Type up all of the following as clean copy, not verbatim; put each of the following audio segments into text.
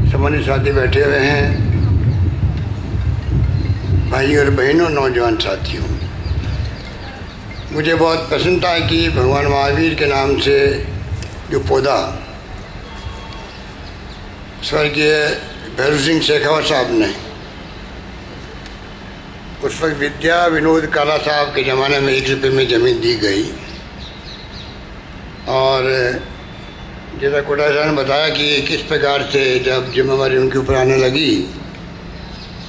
सामान्य साथी बैठे हुए हैं, भाई और बहनों, नौजवान साथियों। मुझे बहुत प्रसन्नता है कि भगवान महावीर के नाम से जो पौधा स्वर्गीय भैरव सिंह शेखावत साहब ने उस वक्त विद्या विनोद काला साहब के ज़माने में 1 रुपये में ज़मीन दी गई। और जैसा कोटा साहब ने बताया कि किस प्रकार से जब जिम्मेवारी उनके ऊपर आने लगी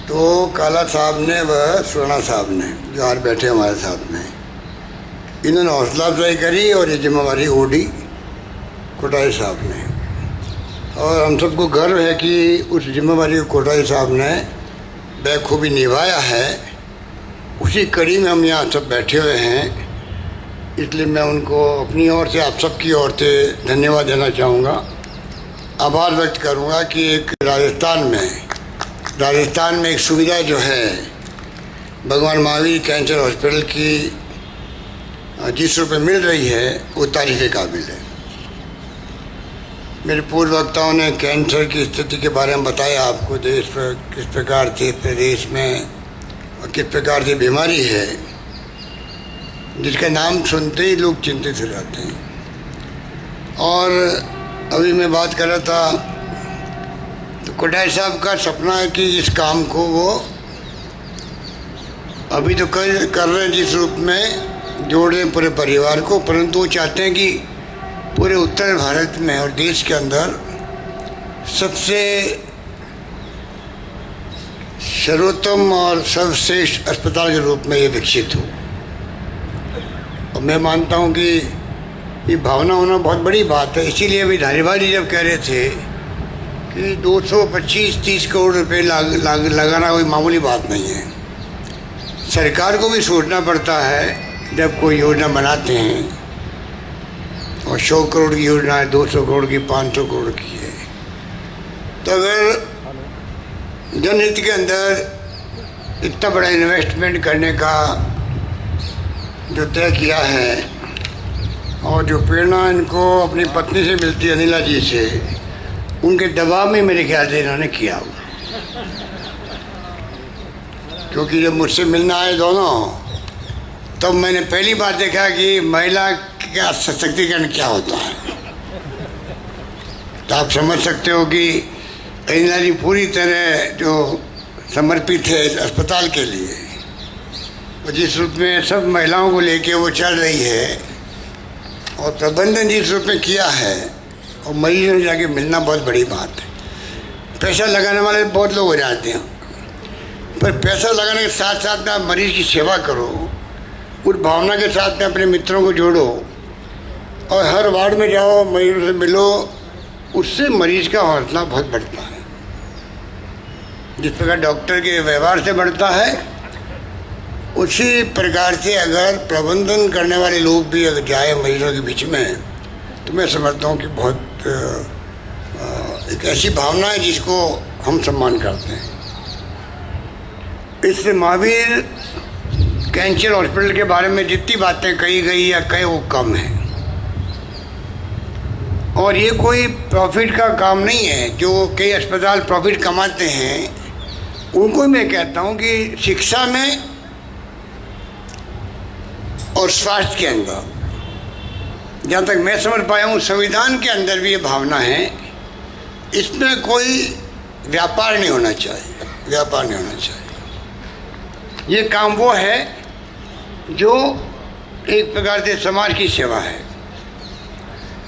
तो काला साहब ने व सुराणा साहब ने, जो आज बैठे हमारे साथ में, इन्होंने हौसला अफजाई करी और ये जिम्मेवारी ओढ़ी कोटाई साहब ने। और हम सबको गर्व है कि उस जिम्मेवारी को कोटाई साहब ने बखूबी निभाया है। उसी कड़ी में हम यहाँ सब बैठे हुए हैं, इसलिए मैं उनको अपनी ओर से, आप सबकी ओर से धन्यवाद देना चाहूँगा, आभार व्यक्त करूँगा कि एक राजस्थान में एक सुविधा जो है भगवान महावीर कैंसर हॉस्पिटल की जिस रुपये मिल रही है वो तारीफ़ काबिल है। मेरे पूर्व वक्ताओं ने कैंसर की स्थिति के बारे में बताया आपको, देश पर किस प्रकार से प्रदेश में और किस प्रकार से बीमारी है जिसका नाम सुनते ही लोग चिंतित हो जाते हैं। और अभी मैं बात कर रहा था तो कोटाई साहब का सपना है कि इस काम को वो अभी तो कर रहे हैं जिस रूप में जोड़ रहे हैं पूरे परिवार को, परंतु वो चाहते हैं कि पूरे उत्तर भारत में और देश के अंदर सबसे सर्वोत्तम और सर्वश्रेष्ठ अस्पताल के रूप में ये विकसित हो। और मैं मानता हूँ कि ये भावना होना बहुत बड़ी बात है। इसीलिए अभी धारीवाल जी जब कह रहे थे कि 225-30 करोड़ रुपए लगाना कोई मामूली बात नहीं है। सरकार को भी सोचना पड़ता है जब कोई योजना बनाते हैं, और 100 करोड़ की योजना है, 200 करोड़ की, 500 करोड़ की है, तो अगर जनहित के अंदर इतना बड़ा इन्वेस्टमेंट करने का जो तय किया है और जो प्रेरणा इनको अपनी पत्नी से मिलती है, अनिला जी से, उनके दबाव में मेरे ख्याल से इन्होंने किया होगा। क्योंकि जब मुझसे मिलना आए दोनों, तब मैंने पहली बार देखा कि महिला का सशक्तिकरण क्या होता है। तो आप समझ सकते हो कि अनिला जी पूरी तरह जो समर्पित है इस अस्पताल के लिए, और जिस रूप में सब महिलाओं को लेके वो चल रही है और प्रबंधन जिस रूप में किया है, और मरीजों से जाके मिलना बहुत बड़ी बात है। पैसा लगाने वाले बहुत लोग हो जाते हैं, पर पैसा लगाने के साथ साथ में आप मरीज़ की सेवा करो, उस भावना के साथ में अपने मित्रों को जोड़ो और हर वार्ड में जाओ, मरीजों से मिलो, उससे मरीज़ का हौसला बहुत बढ़ता है। जिस प्रकार डॉक्टर के व्यवहार से बढ़ता है, उसी प्रकार से अगर प्रबंधन करने वाले लोग भी अगर जाए मरीजों के बीच में, तो मैं समझता हूँ कि बहुत एक ऐसी भावना है जिसको हम सम्मान करते हैं। इस महावीर कैंसर हॉस्पिटल के बारे में जितनी बातें कही गई या कहे वो कम है। और ये कोई प्रॉफिट का काम नहीं है। जो कई अस्पताल प्रॉफिट कमाते हैं उनको मैं कहता हूँ कि शिक्षा में और स्वास्थ्य के अंदर, जहाँ तक मैं समझ पाया हूँ, संविधान के अंदर भी ये भावना है, इसमें कोई व्यापार नहीं होना चाहिए, व्यापार नहीं होना चाहिए। ये काम वो है जो एक प्रकार से समाज की सेवा है।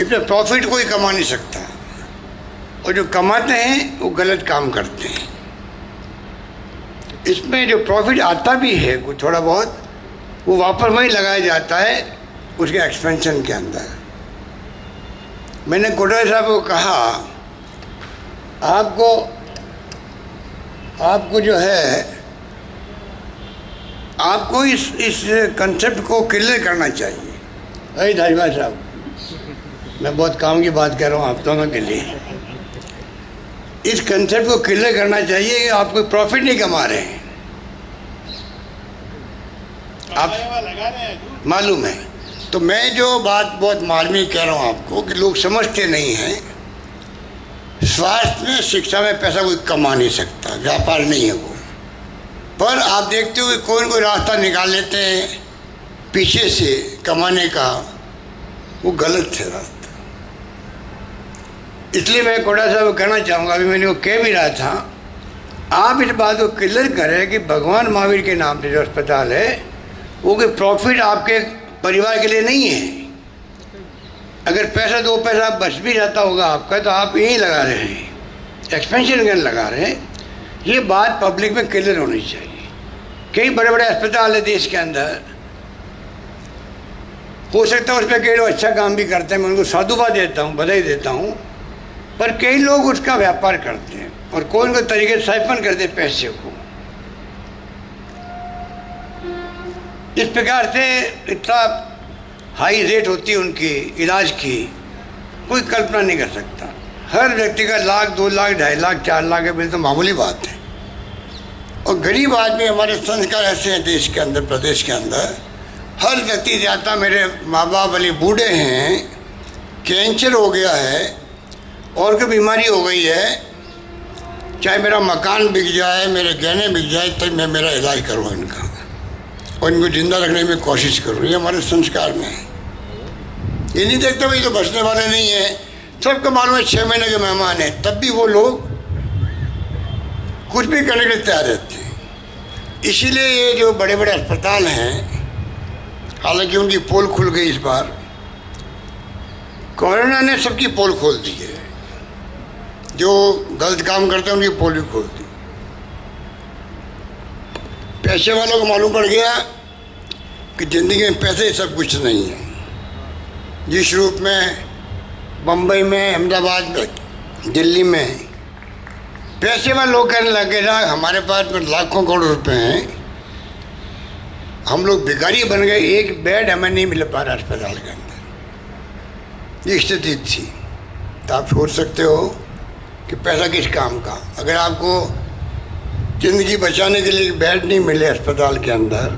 इसमें प्रॉफिट कोई कमा नहीं सकता, और जो कमाते हैं वो गलत काम करते हैं। इसमें जो प्रॉफिट आता भी है कुछ थोड़ा बहुत, वो वापस वहीं लगाया जाता है उसके एक्सपेंशन के अंदर। मैंने कोटाई साहब को कहा, आपको जो है, आपको इस कंसेप्ट को क्लियर करना चाहिए। अरे धारीवाल साहब, मैं बहुत काम की बात कर रहा हूँ आप दोनों के लिए। इस कंसेप्ट को क्लियर करना चाहिए कि आप कोई प्रॉफिट नहीं कमा रहे हैं, आप मालूम है। तो मैं जो बात बहुत मार्मिक कह रहा हूँ आपको कि लोग समझते नहीं हैं स्वास्थ्य में, शिक्षा में पैसा कोई कमा नहीं सकता, व्यापार नहीं है वो। पर आप देखते हो कि कोई न कोई रास्ता निकाल लेते हैं पीछे से कमाने का, वो गलत है रास्ता। इसलिए मैं कोटा साहब कहना चाहूँगा, अभी मैंने वो कह भी रहा था, आप इस बात को क्लियर करें कि भगवान महावीर के नाम से जो अस्पताल है वो कोई प्रॉफिट आपके परिवार के लिए नहीं है। अगर पैसा 2 पैसा बच भी जाता होगा आपका तो आप यहीं लगा रहे हैं, एक्सपेंशन गन लगा रहे हैं। ये बात पब्लिक में क्लियर होनी चाहिए। कई बड़े बड़े अस्पताल है देश के अंदर, हो सकता है उसमें कई लोग अच्छा काम भी करते हैं, मैं उनको साधुवाद देता हूँ, बधाई देता हूँ, पर कई लोग उसका व्यापार करते हैं और कोई न कोई तरीके से साइफन करते हैं पैसे को। इस प्रकार से इतना हाई रेट होती है उनकी इलाज की, कोई कल्पना नहीं कर सकता। हर व्यक्ति का 1 लाख 2 लाख 2.5 लाख 4 लाख के बिल तो मामूली बात है। और गरीब आदमी, हमारे संस्कार ऐसे हैं देश के अंदर, प्रदेश के अंदर, हर व्यक्ति जाता, मेरे माँ बाप वाले बूढ़े हैं, कैंसर हो गया है और कोई बीमारी हो गई है, चाहे मेरा मकान बिक जाए, मेरे गहने बिक जाए, तब मैं मेरा इलाज करूँ इनका और इनको जिंदा रखने में कोशिश करूँ। ये हमारे संस्कार में है। ये नहीं देखते भाई तो बचने वाले नहीं है, सबको मालूम है 6 महीने के मेहमान हैं, तब भी वो लोग कुछ भी करने के लिए तैयार रहते हैं। इसीलिए ये जो बड़े बड़े अस्पताल हैं, हालांकि उनकी पोल खुल गई इस बार, कोरोना ने सबकी पोल खोल दी है। जो गलत काम करते हैं उनकी पोल भी खोल दी। पैसे वालों को मालूम पड़ गया कि ज़िंदगी में पैसे सब कुछ नहीं है। जिस रूप में बम्बई में, अहमदाबाद में, दिल्ली में पैसे वाले लोग कहने लगे ना, हमारे पास में लाखों करोड़ रुपए हैं, हम लोग भिखारी बन गए, एक बेड हमें नहीं मिल पा रहा अस्पताल के अंदर। ये स्थिति थी। तो आप सोच सकते हो कि पैसा किस काम का। अगर आपको ज़िंदगी बचाने के लिए बेड नहीं मिले अस्पताल के अंदर,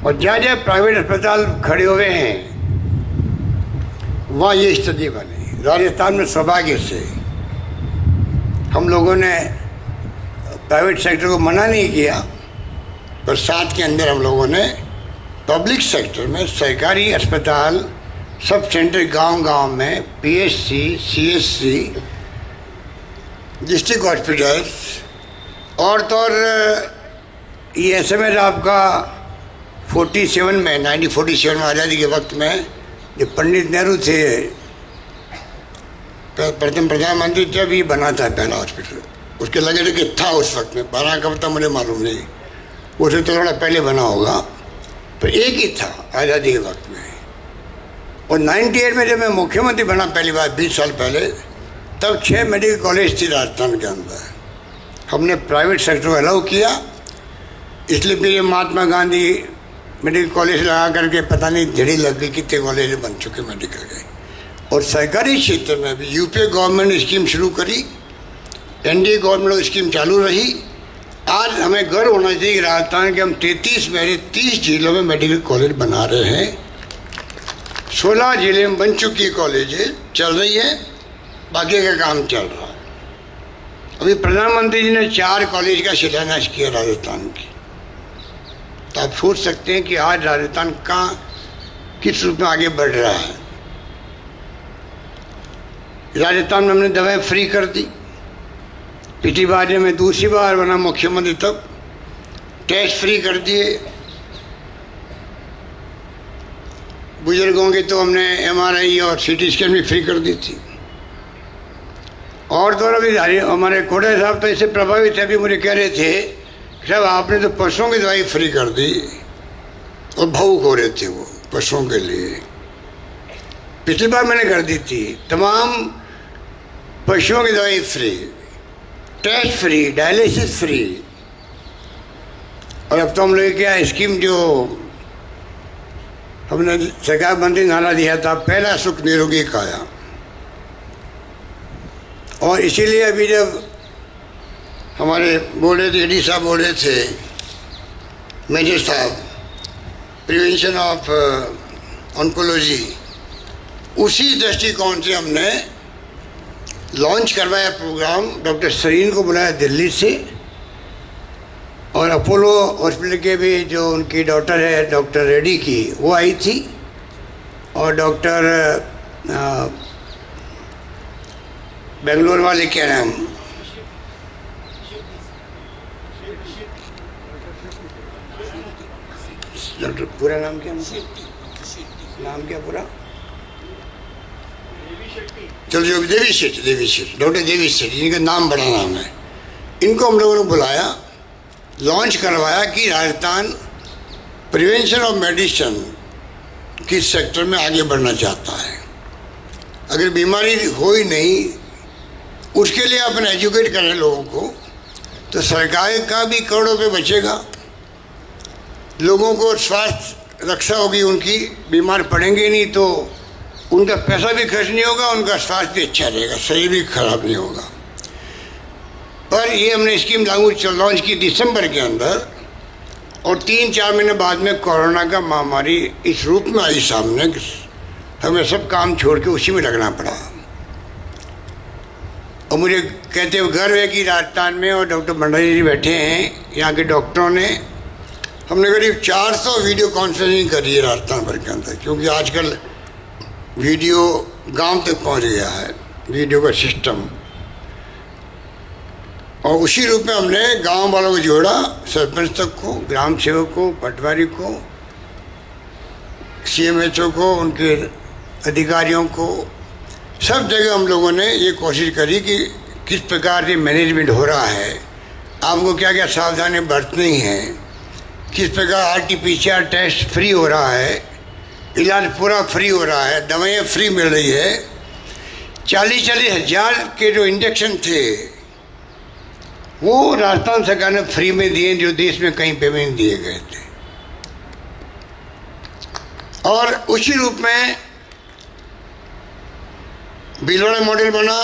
और जहाँ जहाँ प्राइवेट अस्पताल खड़े हुए हैं वहाँ ये स्थिति बनी। राजस्थान में सौभाग्य से हम लोगों ने प्राइवेट सेक्टर को मना नहीं किया, पर साथ के अंदर हम लोगों ने पब्लिक सेक्टर में सरकारी अस्पताल, सब सेंटर गांव-गांव में, पीएचसी, सीएचसी, डिस्ट्रिक्ट हॉस्पिटल और तो और ये एसएमएस आपका 47 में, 1947 में आज़ादी के वक्त में, जो पंडित नेहरू थे प्रथम प्रधानमंत्री, जब ये बना था पहला हॉस्पिटल, उसके लगे थे कि था उस वक्त में, 12 कब था मुझे मालूम नहीं, उसे तो थोड़ा पहले बना होगा, पर एक ही था आज़ादी के वक्त में। और 98 में जब मैं मुख्यमंत्री बना पहली बार, 20 साल पहले, तब 6 मेडिकल कॉलेज थी राजस्थान के अंदर। हमने प्राइवेट सेक्टर को अलाउ किया, इसलिए फिर ये महात्मा गांधी मेडिकल कॉलेज लगा करके पता नहीं झड़ी लग गई, कितने कॉलेज बन चुके मेडिकल के। और सरकारी क्षेत्र में भी यूपीए गवर्नमेंट ने स्कीम शुरू करी, एनडीए गवर्नमेंट स्कीम चालू रही। आज हमें गर्व होना चाहिए कि राजस्थान के हम 33 में 30 जिलों में मेडिकल कॉलेज बना रहे हैं। 16 जिले में बन चुकी कॉलेज चल रही है, बाकी का काम चल रहा है। अभी प्रधानमंत्री जी ने 4 कॉलेज का शिलान्यास किया राजस्थान की। तो आप सोच सकते हैं कि आज राजस्थान किस रूप में आगे बढ़ रहा है। राजस्थान में हमने दवाएं फ्री कर दी। पिछली बार जब मैं दूसरी बार बना मुख्यमंत्री तब टेस्ट फ्री कर दिए। बुजुर्गों की तो हमने एमआरआई और सीटी स्कैन भी फ्री कर दी थी। और तो अभी हमारे कोड़े साहब तो इससे प्रभावित है, अभी मुझे कह रहे थे साहब आपने तो पशुओं की दवाई फ्री कर दी, और भावुक हो रहे थे वो पशुओं के लिए। पिछली बार मैंने कर दी थी, तमाम पशुओं की दवाई free, test free, dialysis free. और अब तो हम लोग क्या स्कीम जो हमने सरकार मंत्री नारा दिया था, पहला सुख निरोगी काया। और इसीलिए अभी जब हमारे बोल रहे थे, एडी साहब बोल रहे थे, मेजर साहब, प्रिवेंशन ऑफ ऑन्कोलॉजी, उसी दृष्टिकोण से हमने लॉन्च करवाया प्रोग्राम, डॉक्टर सरीन को बुलाया दिल्ली से, और अपोलो हॉस्पिटल के भी जो उनकी डॉटर है डॉक्टर रेड्डी की वो आई थी, और डॉक्टर बेंगलोर वाले क्या नाम, डॉक्टर पूरा नाम क्या, नाम क्या पूरा, चलो जो देवी शेट्टी, डॉक्टर देवी शेट्टी, जिनका नाम बड़ा नाम है, इनको हम लोगों ने बुलाया, लॉन्च करवाया कि राजस्थान प्रिवेंशन ऑफ मेडिसिन किस सेक्टर में आगे बढ़ना चाहता है। अगर बीमारी हो ही नहीं, उसके लिए अपन एजुकेट करें लोगों को, तो सरकार का भी करोड़ों रुपये बचेगा, लोगों को स्वास्थ्य रक्षा होगी, उनकी बीमार पड़ेंगे नहीं तो उनका पैसा भी खर्च नहीं होगा, उनका स्वास्थ्य भी अच्छा रहेगा, शरीर भी खराब नहीं होगा। पर ये हमने स्कीम लॉन्च की दिसंबर के अंदर, और 3-4 महीने बाद में कोरोना का महामारी इस रूप में आई सामने, हमें सब काम छोड़ के उसी में लगना पड़ा। और मुझे कहते हुए गर्व है कि राजस्थान में, और डॉक्टर भंडारी जी बैठे हैं, यहाँ के डॉक्टरों ने, हमने करीब 400 वीडियो कॉन्फ्रेंसिंग करी है राजस्थान भर के अंदर, क्योंकि आजकल वीडियो गांव तक पहुंच गया है, वीडियो का सिस्टम। और उसी रूप में हमने गांव वालों को जोड़ा, सरपंच तक को, ग्राम सेवक को, पटवारी को, CMHO को, उनके अधिकारियों को, सब जगह हम लोगों ने ये कोशिश करी कि किस प्रकार से मैनेजमेंट हो रहा है, आपको क्या क्या सावधानी बरतनी है, किस प्रकार RT-PCR टेस्ट फ्री हो रहा है, इलाज पूरा फ्री हो रहा है, दवाइयाँ फ्री मिल रही है। 40-40 हज़ार के जो इंजेक्शन थे वो राजस्थान सरकार ने फ्री में दिए, जो देश में कहीं पे भी नहीं दिए गए थे। और उसी रूप में भीलवाड़ा मॉडल बना,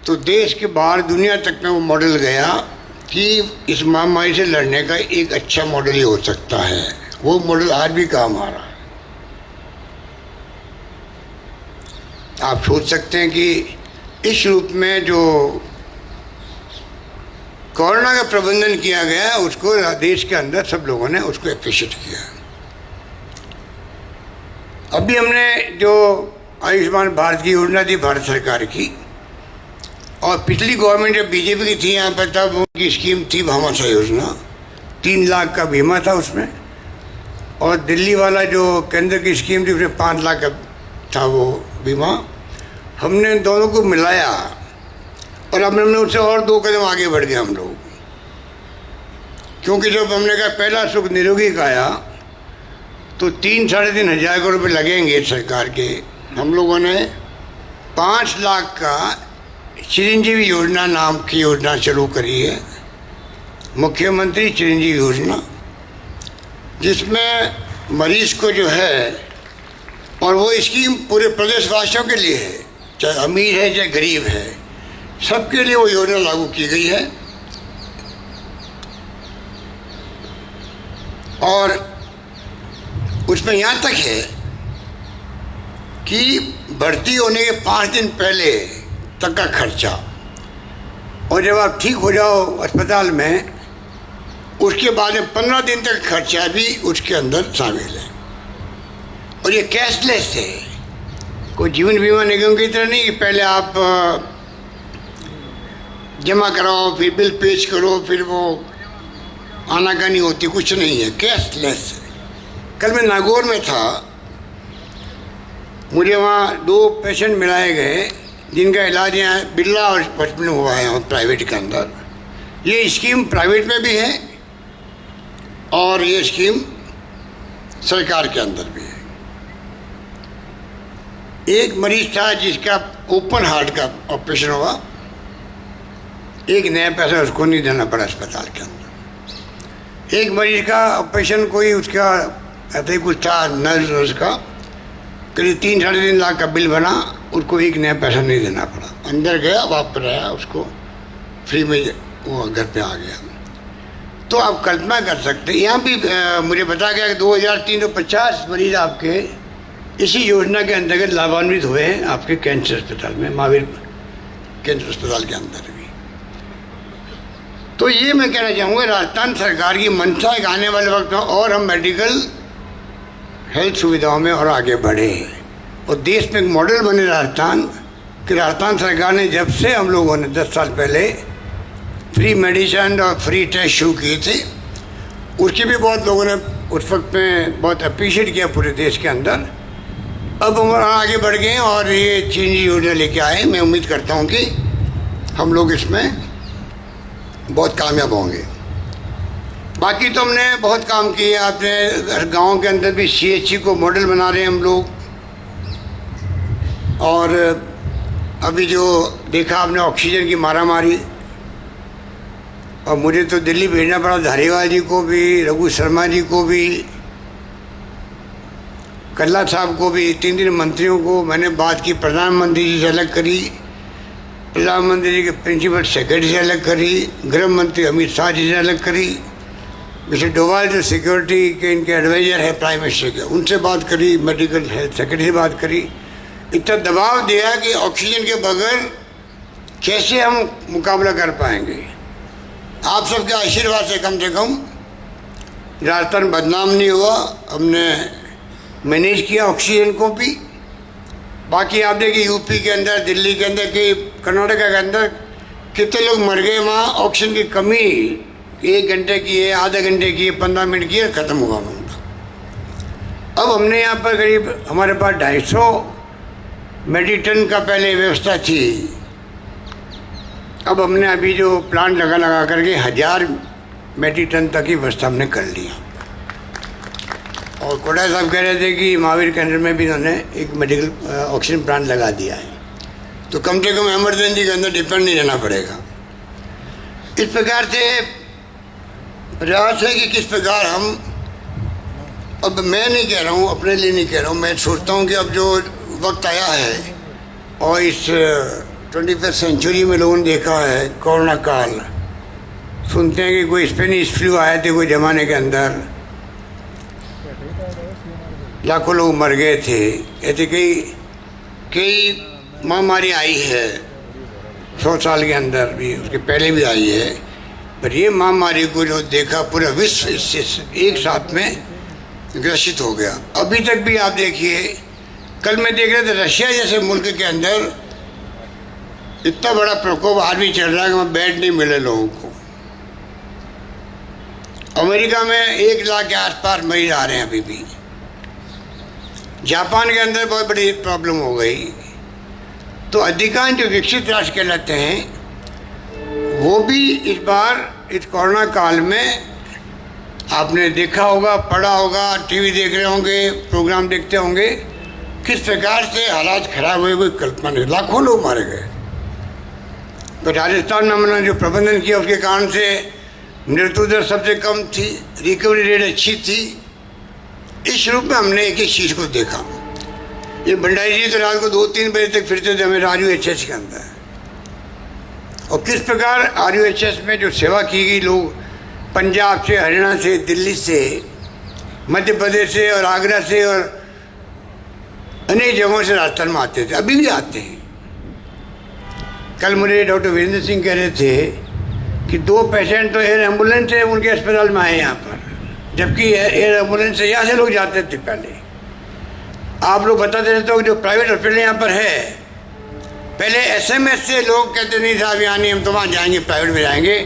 तो देश के बाहर दुनिया तक में वो मॉडल गया कि इस महामारी से लड़ने का एक अच्छा मॉडल ही हो सकता है। वो मॉडल आज भी काम आ रहा है। आप सोच सकते हैं कि इस रूप में जो कोरोना का प्रबंधन किया गया, उसको देश के अंदर सब लोगों ने उसको एप्रिशिएट किया। अभी हमने जो आयुष्मान भारत की योजना थी भारत सरकार की, और पिछली गवर्नमेंट जब बीजेपी की थी यहाँ पर, तब उनकी स्कीम थी भामाशाह योजना, 3 लाख का बीमा था उसमें, और दिल्ली वाला जो केंद्र की स्कीम थी उसमें 5 लाख का था वो बीमा। हमने दोनों को मिलाया, और अब हमने उससे और 2 कदम आगे बढ़ गए हम लोग, क्योंकि जब हमने कहा पहला सुख निरोगी का आया, तो 3-3.5 हज़ार करोड़ रुपये लगेंगे सरकार के। हम लोगों ने 5 लाख का चिरंजीवी योजना नाम की योजना शुरू करी है, मुख्यमंत्री चिरंजीवी योजना, जिसमें मरीज को जो है, और वो स्कीम पूरे प्रदेशवासियों के लिए है, चाहे अमीर है चाहे गरीब है, सबके लिए वो योजना लागू की गई है। और उसमें यहाँ तक है कि भर्ती होने के 5 दिन पहले तक का खर्चा, और जब आप ठीक हो जाओ अस्पताल में, उसके बाद में 15 दिन तक खर्चा भी उसके अंदर शामिल है। और ये कैशलेस है, कोई जीवन बीमा निगम की तरह नहीं कि पहले आप जमा कराओ, फिर बिल पेश करो, फिर वो आनाकानी होती, कुछ नहीं है, कैशलेस है। कल मैं नागौर में था, मुझे वहाँ 2 पेशेंट मिलाए गए जिनका इलाज यहाँ बिरला हॉस्पिटल में हुआ है, प्राइवेट के अंदर। ये स्कीम प्राइवेट में भी है और ये स्कीम सरकार के अंदर भी है। एक मरीज था जिसका ओपन हार्ट का ऑपरेशन हुआ, 1 नया पैसा उसको नहीं देना पड़ा अस्पताल के अंदर। एक मरीज का ऑपरेशन कोई उसका ऐसे ही कुछ था, नर्स का, करीब 3-3.5 लाख का बिल बना, उसको 1 नया पैसा नहीं देना पड़ा। अंदर गया, वापस आया, उसको फ्री में वो घर पे आ गया। तो आप कल्पना कर सकते हैं, यहाँ भी मुझे बताया गया कि 2350 मरीज आपके इसी योजना के अंतर्गत लाभान्वित हुए हैं आपके कैंसर अस्पताल में, महावीर केंद्र अस्पताल के अंदर भी। तो ये मैं कहना चाहूँगा, राजस्थान सरकार की मंशा है कि आने वाले वक्त में और हम मेडिकल हेल्थ सुविधाओं में और आगे बढ़े और देश में एक मॉडल बने राजस्थान, कि राजस्थान सरकार ने जब से हम लोगों ने 10 साल पहले फ्री मेडिसिन और फ्री टेस्ट शुरू किए थे, उसके भी बहुत लोगों ने उस वक्त में बहुत अप्रिशिएट किया पूरे देश के अंदर। अब हम आगे बढ़ गए और ये चेंज योजना लेके आए। मैं उम्मीद करता हूँ कि हम लोग इसमें बहुत कामयाब होंगे। बाकी तो हमने बहुत काम किए, आपने गाँव के अंदर भी CHC को मॉडल बना रहे हैं हम लोग। और अभी जो देखा आपने ऑक्सीजन की मारामारी, और मुझे तो दिल्ली भेजना पड़ा धारीवाल जी को भी, रघु शर्मा जी को भी, कल्ला साहब को भी, 3 मंत्रियों को मैंने बात की। प्रधानमंत्री जी से अलग करी, प्रधानमंत्री जी के प्रिंसिपल सेक्रेटरी से अलग करी, गृह मंत्री अमित शाह जी से अलग करी, मिस्टर डोभाल जो सिक्योरिटी के इनके एडवाइजर है प्राइम मिनिस्टर के, उनसे बात करी, मेडिकल हेल्थ सेक्रेटरी से बात करी। इतना दबाव दिया कि ऑक्सीजन के बगैर कैसे हम मुकाबला कर पाएंगे। आप सबके आशीर्वाद से कम राजस्थान बदनाम नहीं हुआ, हमने मैनेज किया ऑक्सीजन को भी। बाकी आप देखिए यूपी के अंदर, दिल्ली के अंदर, कि कर्नाटका के अंदर कितने लोग मर गए वहाँ ऑक्सीजन की कमी। 1 घंटे की है, आधे घंटे की है, 15 मिनट की है, ख़त्म होगा मामला। अब हमने यहाँ पर करीब हमारे पास 250 मेडिटन का पहले व्यवस्था थी। अब हमने अभी जो प्लांट लगा करके 1000 मेडिटन तक की व्यवस्था हमने कर लिया। और कोटा साहब कह रहे थे कि महावीर केंद्र में भी इन्होंने एक मेडिकल ऑक्सीजन प्लांट लगा दिया है, तो कम से कम इमरजेंसी के अंदर डिपेंड नहीं रहना पड़ेगा। इस प्रकार से प्रयास है कि किस प्रकार हम, अब मैं नहीं कह रहा हूँ, अपने लिए नहीं कह रहा हूँ, मैं सोचता हूँ कि अब जो वक्त आया है और इस 21वीं सेंचुरी में लोगों ने देखा है कोरोना काल, सुनते हैं कि कोई स्पेनिश फ्लू आए थे कोई ज़माने के अंदर, लाखों लोग मर गए थे। ऐसे कई महामारी आई है 100 साल के अंदर भी, उसके पहले भी आई है, पर ये महामारी को जो देखा पूरा विश्व इससे एक साथ में ग्रसित हो गया। अभी तक भी आप देखिए, कल मैं देख रहे थे रशिया जैसे मुल्क के अंदर इतना बड़ा प्रकोप आज भी चल रहा है कि वहाँ बेड नहीं मिले लोगों को। अमेरिका में 1 लाख के आसपास मरीज आ रहे हैं अभी भी। जापान के अंदर बहुत बड़ी प्रॉब्लम हो गई। तो अधिकांश जो विकसित राष्ट्र कहलाते हैं वो भी इस बार इस कोरोना काल में, आपने देखा होगा, पढ़ा होगा, टीवी देख रहे होंगे, प्रोग्राम देखते होंगे, किस प्रकार से हालात खराब हुए, कोई कल्पना नहीं। लाखों लोग मारे गए। तो राजस्थान में हमने जो प्रबंधन किया उसके कारण से मृत्यु दर सबसे कम थी, रिकवरी रेट अच्छी थी। इस रूप में हमने एक चीज़ को देखा। ये भंडारी जी तो रात को 2-3 बजे तक फिरते थे हमें RUHS के अंदर, और किस प्रकार RUHS में जो सेवा की गई, लोग पंजाब से, हरियाणा से, दिल्ली से, मध्य प्रदेश से और आगरा से और अनेक जगहों से राजस्थान में आते थे, अभी भी आते हैं। कल मुझे डॉक्टर वीरेंद्र सिंह कह रहे थे कि 2 पेशेंट तो एयर एम्बुलेंस से उनके अस्पताल में आए यहाँ पर, जबकि एयर एम्बुलेंस से यहाँ से लोग जाते थे पहले। आप लोग बताते रहते हो कि जो प्राइवेट हॉस्पिटल यहाँ पर है, पहले SMS से लोग कहते नहीं साहब यहाँ नहीं, हम तो वहाँ जाएंगे, प्राइवेट में जाएंगे।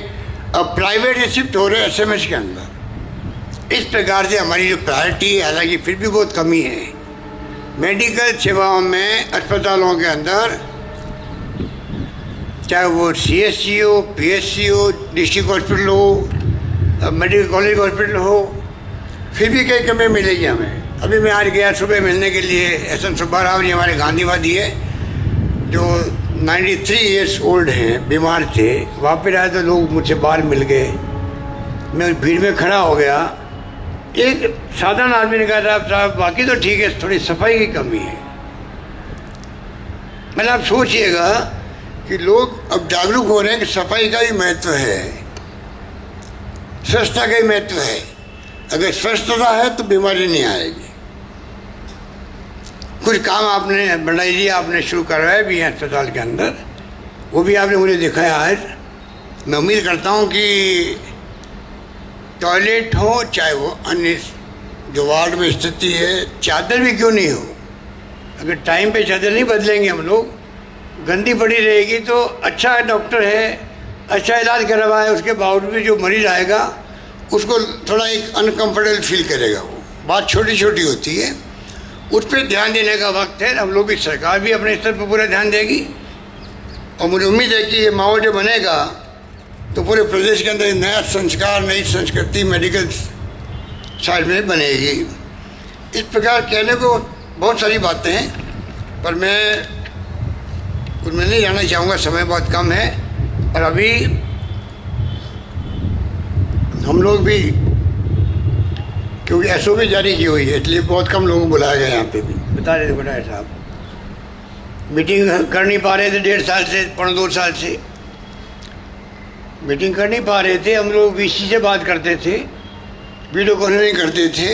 अब प्राइवेट शिफ्ट हो रहे हैं SMS के अंदर। इस प्रकार से हमारी जो प्रायोरिटी है, हालांकि फिर भी बहुत कमी है मेडिकल सेवाओं में, अस्पतालों के अंदर, चाहे वो CHC हो, PHC हो, डिस्ट्रिक्ट हॉस्पिटल हो, मेडिकल कॉलेज हॉस्पिटल हो, फिर भी कई कमी मिलेगी हमें। अभी मैं आज गया सुबह मिलने के लिए SN सुब्बा राव जी, हमारे गांधीवादी है, जो 93 ईयर्स ओल्ड हैं, बीमार थे। वापस आए तो लोग मुझसे बाहर मिल गए, मैं भीड़ में खड़ा हो गया। एक साधारण आदमी ने कहा साहब बाकी तो ठीक है, थोड़ी सफाई की कमी है। मतलब आप सोचिएगा कि लोग अब जागरूक हो रहे हैं कि सफाई का भी महत्व है, स्वच्छता का भी महत्व है। अगर स्वच्छता है तो बीमारी नहीं आएगी। कुछ काम आपने भंडारी जी आपने शुरू करवाया भी है अस्पताल के अंदर, वो भी आपने मुझे दिखाया आज। मैं उम्मीद करता हूँ कि टॉयलेट हो चाहे वो अन्य जो वार्ड में स्थिति है, चादर भी क्यों नहीं हो, अगर टाइम पे चादर नहीं बदलेंगे हम लोग, गंदी पड़ी रहेगी तो अच्छा डॉक्टर है, अच्छा इलाज करवा है, उसके बावजूद भी जो मरीज आएगा उसको थोड़ा एक अनकम्फर्टेबल फील करेगा। वो बात छोटी छोटी होती है, उस पर ध्यान देने का वक्त है। हम लोग भी, सरकार भी अपने स्तर पर पूरा ध्यान देगी और मुझे उम्मीद है कि ये माहौल जो बनेगा तो पूरे प्रदेश के अंदर नया संस्कार, नई संस्कृति मेडिकल साइड में बनेगी। इस प्रकार कहने को बहुत सारी बातें हैं, पर मैं उनमें नहीं जाना चाहूँगा, समय बहुत कम है। और अभी हम लोग भी, क्योंकि SOP जारी की हुई है, इसलिए बहुत कम लोगों को बुलाया गया यहाँ पे भी। बता रहे थे बटाए साहब, मीटिंग कर नहीं पा रहे थे 1.5 साल से, 2 साल से मीटिंग कर नहीं पा रहे थे। हम लोग VC से बात करते थे, वीडियो कॉन्फ्रेंसिंग करते थे।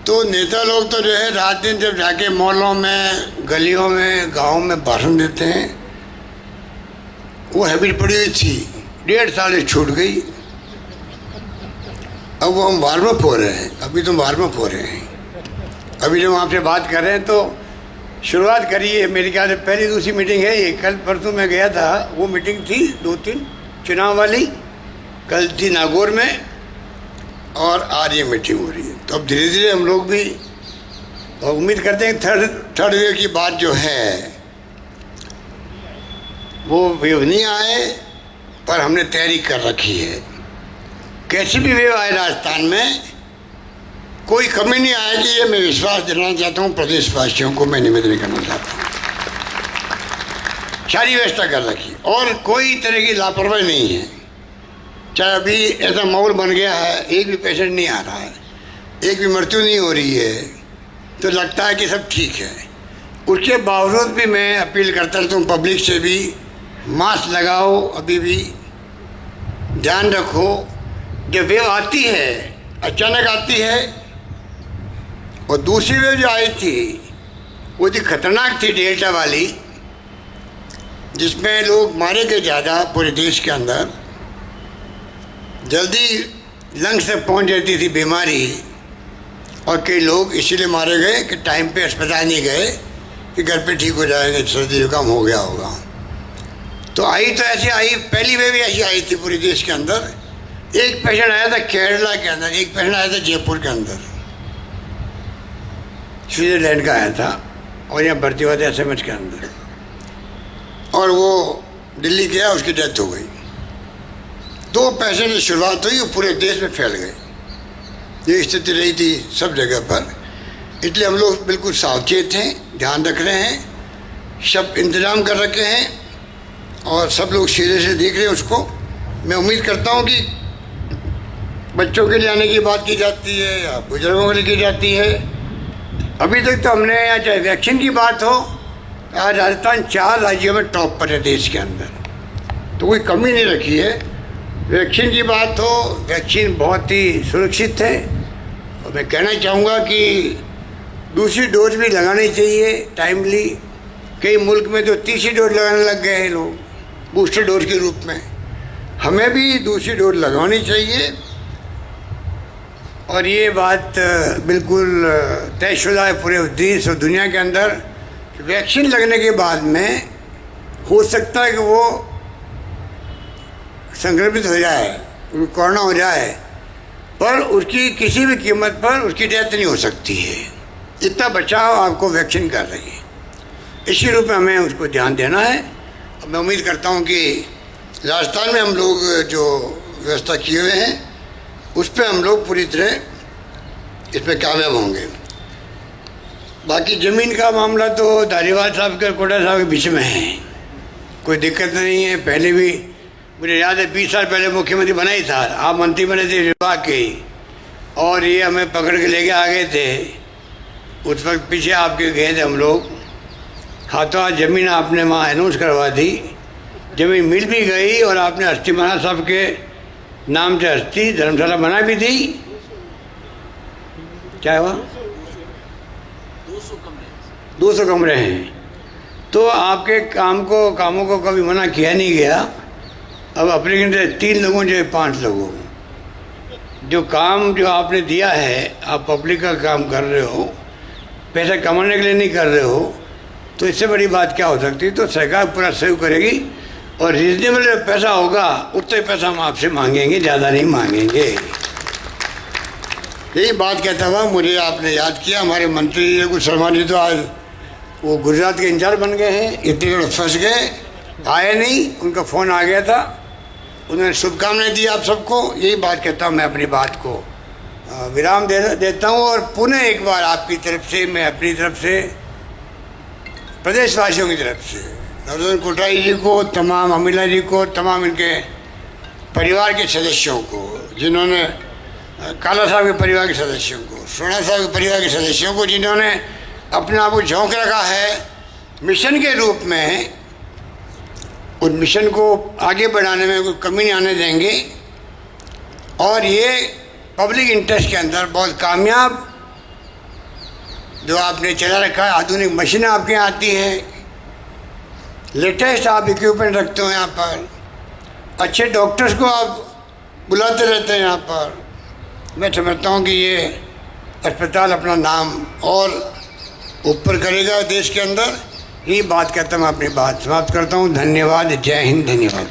तो नेता लोग तो जो है रात दिन जब जाके मोहल्लों में, गलियों में, गाँव में भाषण देते हैं, वो हैबिट पड़ी हुई थी, 1.5 साल छूट गई। अब वो हम वार्म अप हो रहे हैं, अभी तो वार्म अप हो रहे हैं। अभी जब हम आपसे बात कर रहे हैं तो शुरुआत करिए। मेरे ख्याल से पहली दूसरी मीटिंग है ये। कल परसों मैं गया था, वो मीटिंग थी 2-3 चुनाव वाली, कल थी नागौर में, और आज ये मीटिंग हो रही है। तो अब धीरे धीरे हम लोग भी उम्मीद करते हैं थर्ड वेव की बात जो है वो वेव नहीं आए, पर हमने तैयारी कर रखी है। कैसी भी वेव आए राजस्थान में, कोई कमी नहीं आएगी, ये मैं विश्वास दिलाना चाहता हूँ प्रदेशवासियों को। मैं निवेदन करना चाहता हूँ, सारी व्यवस्था कर रखी और कोई तरह की लापरवाही नहीं है। चाहे अभी ऐसा माहौल बन गया है, एक भी पेशेंट नहीं आ रहा है, एक भी मृत्यु नहीं हो रही है, तो लगता है कि सब ठीक है। उसके बावजूद भी मैं अपील करता रहता हूँ पब्लिक से भी, मास्क लगाओ, अभी भी ध्यान रखो। जब वेव आती है, अचानक आती है, और दूसरी वेव जो आई थी वो थी खतरनाक थी, डेल्टा वाली, जिसमें लोग मारे गए ज़्यादा पूरे देश के अंदर। जल्दी लंग्स तक पहुंच जाती थी बीमारी, और कई लोग इसीलिए मारे गए कि टाइम पे अस्पताल नहीं गए कि घर पे ठीक हो जाएंगे, सर्दी जुकाम हो गया होगा। तो आई तो ऐसी आई, पहली वेव भी ऐसी आई थी पूरे देश के अंदर। एक पेशेंट आया था केरला के अंदर, एक पेशेंट आया था जयपुर के अंदर, स्विट्जरलैंड का आया था, और यहाँ भर्ती हुआ था SMS के अंदर, और वो दिल्ली गया, उसकी डेथ हो गई। 2 पेशेंट की शुरुआत हुई, वो पूरे देश में फैल गए। ये स्थिति रही थी सब जगह पर, इसलिए हम लोग बिल्कुल सावचेत हैं, ध्यान रख रहे हैं, सब इंतजाम कर रखे हैं, और सब लोग सीधे से देख रहे हैं उसको। मैं उम्मीद करता हूँ कि बच्चों के लिए आने की बात की जाती है या बुजुर्गों के लिए की जाती है। अभी तक तो हमने यहाँ चाहे वैक्सीन की बात हो, आज राजस्थान 4 राज्यों में टॉप पर है देश के अंदर, तो कोई कमी नहीं रखी है। वैक्सीन की बात हो, वैक्सीन बहुत ही सुरक्षित है, और मैं कहना चाहूँगा कि दूसरी डोज भी लगानी चाहिए टाइमली। कई मुल्क में तो तीसरी डोज लगाने लग गए हैं लोग, बूस्टर डोज के रूप में। हमें भी दूसरी डोज लगवानी चाहिए, और ये बात बिल्कुल तयशुदा है पूरे देश और दुनिया के अंदर। वैक्सीन लगने के बाद में हो सकता है कि वो संक्रमित हो जाए, कोरोना हो जाए, पर उसकी किसी भी कीमत पर उसकी डेथ नहीं हो सकती है। इतना बचाव आपको वैक्सीन कर रही है, इसी रूप में हमें उसको ध्यान देना है। और मैं उम्मीद करता हूँ कि राजस्थान में हम लोग जो व्यवस्था किए हुए हैं उस पर हम लोग पूरी तरह इस पर कामयाब होंगे। बाकी ज़मीन का मामला तो धारीवाल साहब के और कोटा साहब के बीच में है, कोई दिक्कत नहीं है। पहले भी मुझे याद है 20 साल पहले मुख्यमंत्री बना ही था, आप मंत्री बने थे विभाग के, और ये हमें पकड़ के लेके आ गए थे। उस वक्त पीछे आपके गए थे हम लोग, हाथों हाथ ज़मीन आपने वहाँ अनाउंस करवा दी, ज़मीन मिल भी गई, और आपने हस्ती महाराज साहब के नाम से हस्ती धर्मशाला बना भी दी। क्या हुआ? 200 कमरे हैं। तो आपके कामों को कभी मना किया नहीं गया। अब एप्लीकेंट 3 लोगों जो 5 लोगों, जो काम जो आपने दिया है, आप पब्लिक का काम कर रहे हो, पैसा कमाने के लिए नहीं कर रहे हो, तो इससे बड़ी बात क्या हो सकती है। तो सरकार पूरा सहयोग करेगी और रीजनेबल पैसा होगा उतना पैसा हम आपसे मांगेंगे, ज़्यादा नहीं मांगेंगे। यही बात कहता हुआ मुझे आपने याद किया। हमारे मंत्री कुछ शर्मा जी तो आज वो गुजरात के इंचार्ज बन गए हैं, इतने लोग फंस गए, आए नहीं, उनका फ़ोन आ गया था, उन्होंने शुभकामनाएं दी आप सबको। यही बात कहता हूँ, मैं अपनी बात को विराम देता हूँ और पुनः एक बार आपकी तरफ से, मैं अपनी तरफ से, प्रदेशवासियों की तरफ से नवरत्न कोठारी जी को, तमाम अमीला जी को, तमाम इनके परिवार के सदस्यों को, जिन्होंने काला साहब के परिवार के सदस्यों को, सोना साहब के परिवार के सदस्यों को, जिन्होंने अपने आप को झोंक रखा है मिशन के रूप में, उस मिशन को आगे बढ़ाने में कोई कमी नहीं आने देंगे। और ये पब्लिक इंटरेस्ट के अंदर बहुत कामयाब जो आपने चला रखा है, आधुनिक मशीनें आपके यहाँ आती हैं, लेटेस्ट आप इक्विपमेंट रखते हो यहाँ पर, अच्छे डॉक्टर्स को आप बुलाते रहते हैं यहाँ पर। मैं समझता हूँ कि ये अस्पताल अपना नाम और ऊपर करेगा देश के अंदर। यही बात कहता हूँ, अपनी बात समाप्त करता हूँ। धन्यवाद, जय हिंद, धन्यवाद।